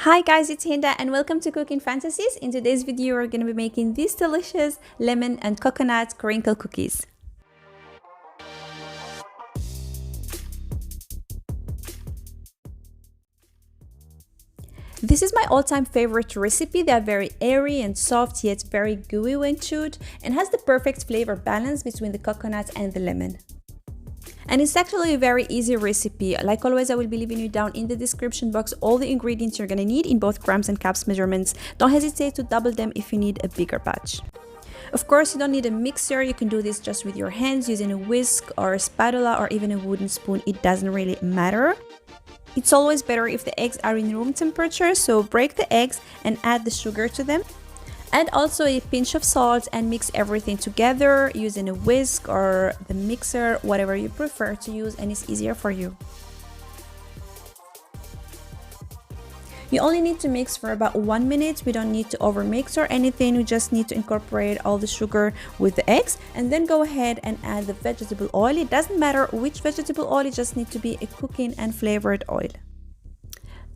Hi guys, it's Hinda and welcome to Cooking Fantasies. In today's video, we're going to be making these delicious lemon and coconut crinkle cookies. This is my all-time favorite recipe. They are very airy and soft, yet very gooey when chewed, and has the perfect flavor balance between the coconut and the lemon. And it's actually a very easy recipe. Like always, I will be leaving you down in the description box all the ingredients you're gonna need in both grams and cups measurements. Don't hesitate to double them if you need a bigger batch. Of course, you don't need a mixer. You can do this just with your hands using a whisk or a spatula or even a wooden spoon. It doesn't really matter. It's always better if the eggs are in room temperature, so break the eggs and add the sugar to them. Add also a pinch of salt and mix everything together using a whisk or the mixer, whatever you prefer to use and is easier for you. You only need to mix for about 1 minute. We don't need to overmix or anything. We just need to incorporate all the sugar with the eggs and then go ahead and add the vegetable oil. It doesn't matter which vegetable oil, it just needs to be a cooking and flavored oil.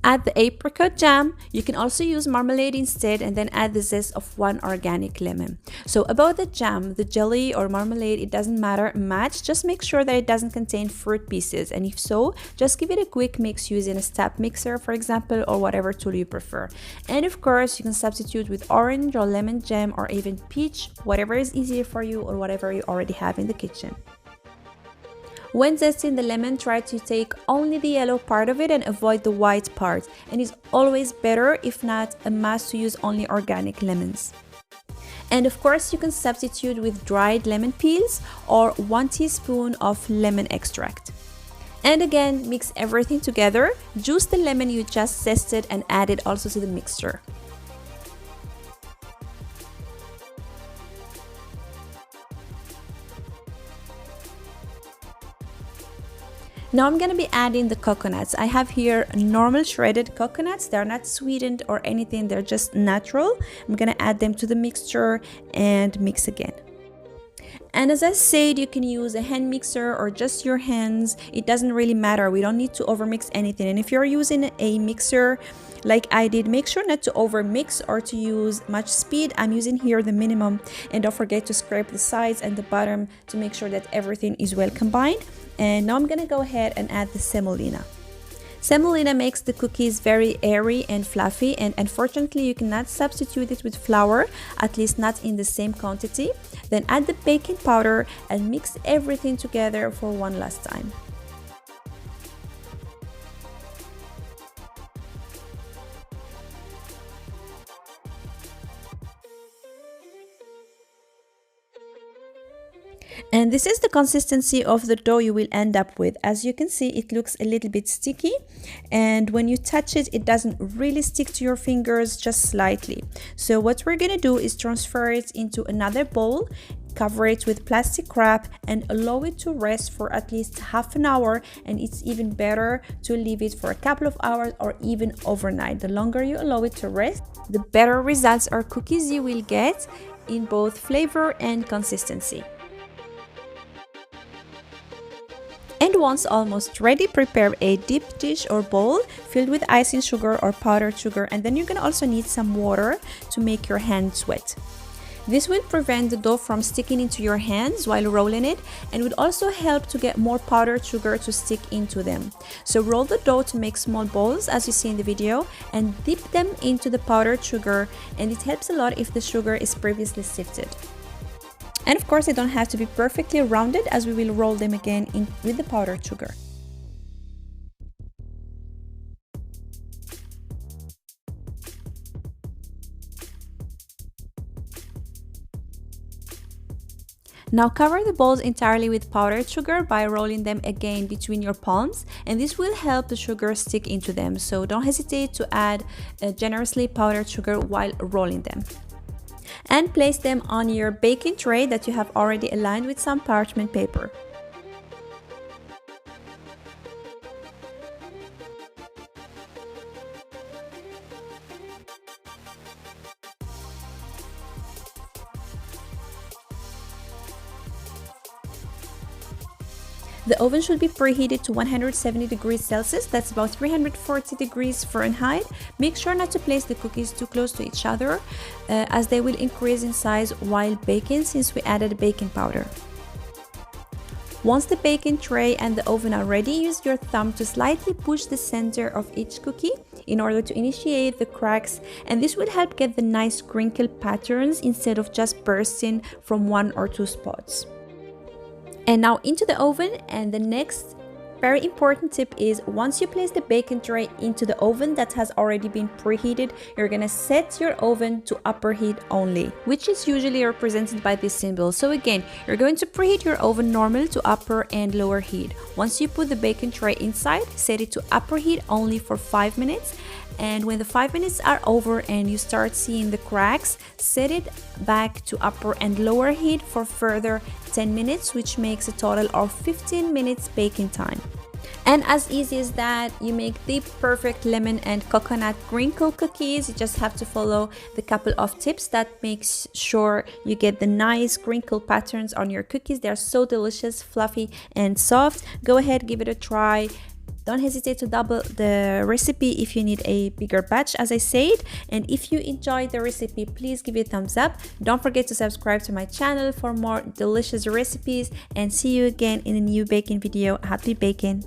Add the apricot jam. You can also use marmalade instead and then add the zest of 1 organic lemon. So about the jam, the jelly or marmalade, it doesn't matter much. Just make sure that it doesn't contain fruit pieces, and if so, just give it a quick mix using a step mixer, for example, or whatever tool you prefer. And of course, you can substitute with orange or lemon jam or even peach, whatever is easier for you or whatever you already have in the kitchen. When zesting the lemon, try to take only the yellow part of it and avoid the white part. And it's always better, if not a must, to use only organic lemons. And of course, you can substitute with dried lemon peels or 1 teaspoon of lemon extract. And again, mix everything together. Juice the lemon you just zested and add it also to the mixture. Now I'm going to be adding the coconuts. I have here normal shredded coconuts. They're not sweetened or anything. They're just natural. I'm going to add them to the mixture and mix again. And as I said, you can use a hand mixer or just your hands. It doesn't really matter. We don't need to overmix anything. And if you're using a mixer like I did, make sure not to overmix or to use much speed. I'm using here the minimum. And don't forget to scrape the sides and the bottom to make sure that everything is well combined. And now I'm gonna go ahead and add the semolina. Semolina makes the cookies very airy and fluffy, and unfortunately you cannot substitute it with flour, at least not in the same quantity. Then add the baking powder and mix everything together for one last time. And this is the consistency of the dough you will end up with. As you can see, it looks a little bit sticky, and when you touch it, it doesn't really stick to your fingers, just slightly. So what we're gonna do is transfer it into another bowl, cover it with plastic wrap and allow it to rest for at least half an hour, and it's even better to leave it for a couple of hours or even overnight. The longer you allow it to rest, the better results or cookies you will get in both flavor and consistency. And once almost ready, prepare a deep dish or bowl filled with icing sugar or powdered sugar, and then you're gonna also need some water to make your hands wet. This will prevent the dough from sticking into your hands while rolling it, and would also help to get more powdered sugar to stick into them. So roll the dough to make small balls as you see in the video and dip them into the powdered sugar, and it helps a lot if the sugar is previously sifted. And of course, they don't have to be perfectly rounded, as we will roll them again in with the powdered sugar. Now cover the balls entirely with powdered sugar by rolling them again between your palms, and this will help the sugar stick into them. So don't hesitate to add generously powdered sugar while rolling them. And place them on your baking tray that you have already aligned with some parchment paper. The oven should be preheated to 170 degrees Celsius, that's about 340 degrees Fahrenheit. Make sure not to place the cookies too close to each other as they will increase in size while baking since we added baking powder. Once the baking tray and the oven are ready, use your thumb to slightly push the center of each cookie in order to initiate the cracks, and this will help get the nice crinkle patterns instead of just bursting from 1 or 2 spots. And now into the oven, and the next very important tip is once you place the baking tray into the oven that has already been preheated, you're gonna set your oven to upper heat only, which is usually represented by this symbol. So again, you're going to preheat your oven normal to upper and lower heat. Once you put the baking tray inside, set it to upper heat only for 5 minutes. And when the 5 minutes are over and you start seeing the cracks, set it back to upper and lower heat for further 10 minutes, which makes a total of 15 minutes baking time. And as easy as that, you make the perfect lemon and coconut crinkle cookies. You just have to follow the couple of tips that makes sure you get the nice crinkle patterns on your cookies. They're so delicious, fluffy and soft. Go ahead, give it a try. Don't hesitate to double the recipe if you need a bigger batch, as I said. And if you enjoyed the recipe, please give it a thumbs up. Don't forget to subscribe to my channel for more delicious recipes, and see you again in a new baking video. Happy baking!